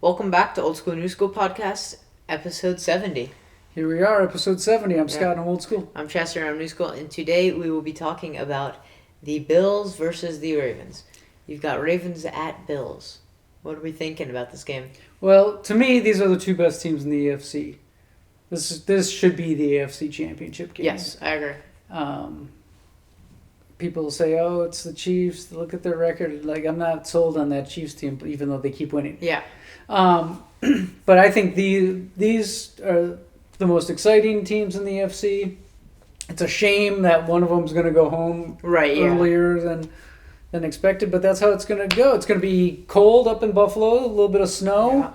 Welcome back to Old School New School Podcast, episode 70. Here we are, episode 70. I'm Scott, I'm Old School. I'm Chester, I'm New School, and today we will be talking about the Bills versus the Ravens. You've got Ravens at Bills. What are we thinking about this game? Well, to me, these are the two best teams in the AFC. This should be the AFC Championship game. Yes, I agree. People say, oh, it's the Chiefs. Look at their record. Like, I'm not sold on that Chiefs team, even though they keep winning. Yeah. But I think these are the most exciting teams in the AFC. It's a shame that one of them is going to go home earlier than expected, but that's how it's going to go. It's going to be cold up in Buffalo, a little bit of snow,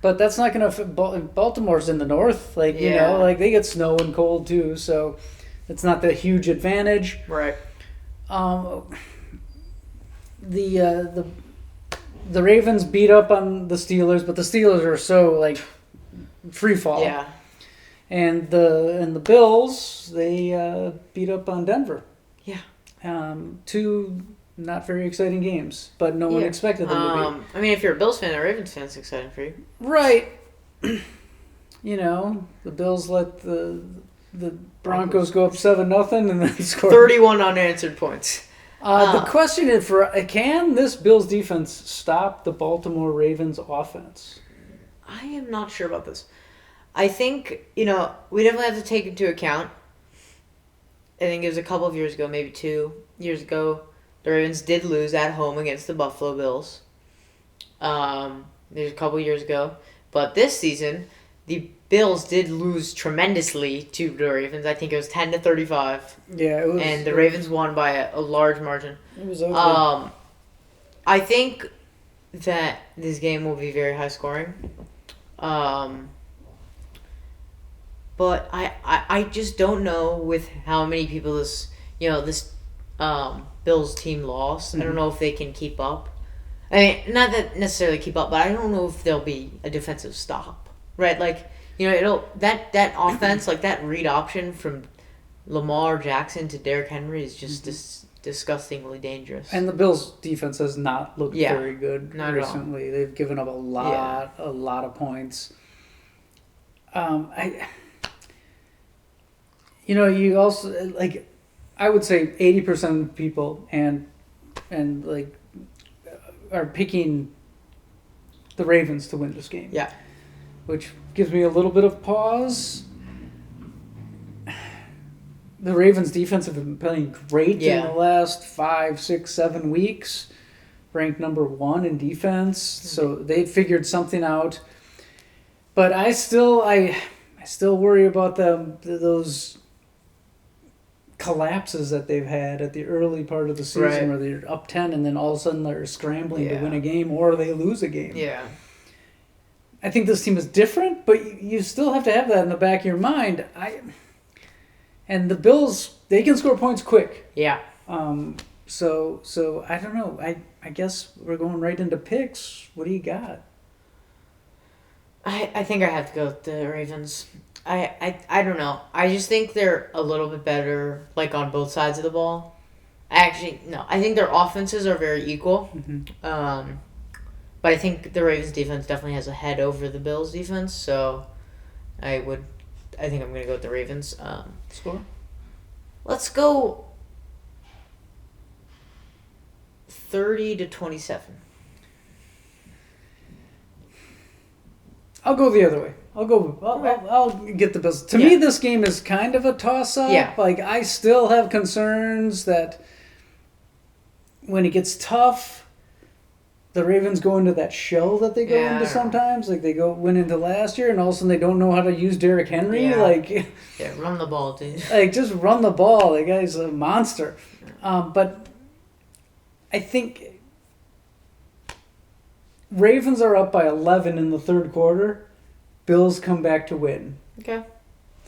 but that's not going to. Baltimore's in the north, they get snow and cold too, so it's not the huge advantage. Right. The Ravens beat up on the Steelers, but the Steelers are so free fall. Yeah. And the Bills, they beat up on Denver. Yeah. Two not very exciting games, but no one expected them to be. I mean, if you're a Bills fan, a Ravens fan, it's exciting for you. Right. The Bills let the Broncos go up 7-0 and then score 31 unanswered points. The question is, can this Bills defense stop the Baltimore Ravens offense? I am not sure about this. I think, we definitely have to take into account, I think it was a couple of years ago, maybe 2 years ago, the Ravens did lose at home against the Buffalo Bills. There's a couple of years ago. But this season, the Bills did lose tremendously to the Ravens. I think it was 10-35. Yeah, it was. And the Ravens won by a large margin. It was ugly. I think that this game will be very high scoring. But I just don't know with how many people this Bills team lost. Mm-hmm. I don't know if they can keep up. I mean, not that necessarily keep up, but I don't know if there'll be a defensive stop. Right? That offense, that read option from Lamar Jackson to Derrick Henry is just disgustingly dangerous. And the Bills' defense has not looked very good recently. At all. They've given up a lot of points. You also I would say 80% of people and are picking the Ravens to win this game. Yeah. Which gives me a little bit of pause. The Ravens' defense have been playing great in the last 5, 6, 7 weeks. Ranked number 1 in defense. Mm-hmm. So they figured something out. But I still worry about those collapses that they've had at the early part of the season where they're up 10 and then all of a sudden they're scrambling to win a game or they lose a game. Yeah. I think this team is different, but you still have to have that in the back of your mind. And the Bills, they can score points quick. Yeah. So I don't know. I guess we're going right into picks. What do you got? I think I have to go with the Ravens. I don't know. I just think they're a little bit better, on both sides of the ball. I think their offenses are very equal. Mm-hmm. But I think the Ravens defense definitely has a head over the Bills defense, so I think I'm going to go with the Ravens. Score? Let's go 30-27. I'll go the other way. I'll get the Bills. To me, this game is kind of a toss-up. Yeah. I still have concerns that when it gets tough, the Ravens go into that shell that they go into sometimes. They went into last year, and all of a sudden they don't know how to use Derrick Henry. Yeah. Run the ball, dude. Just run the ball. The guy's a monster. But I think Ravens are up by 11 in the third quarter. Bills come back to win. Okay.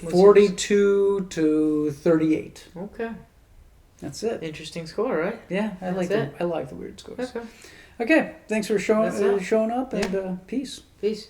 42-38. Okay. That's it. Interesting score, right? Yeah, I like the weird scores. Okay. Okay, thanks for showing up, and peace. Peace.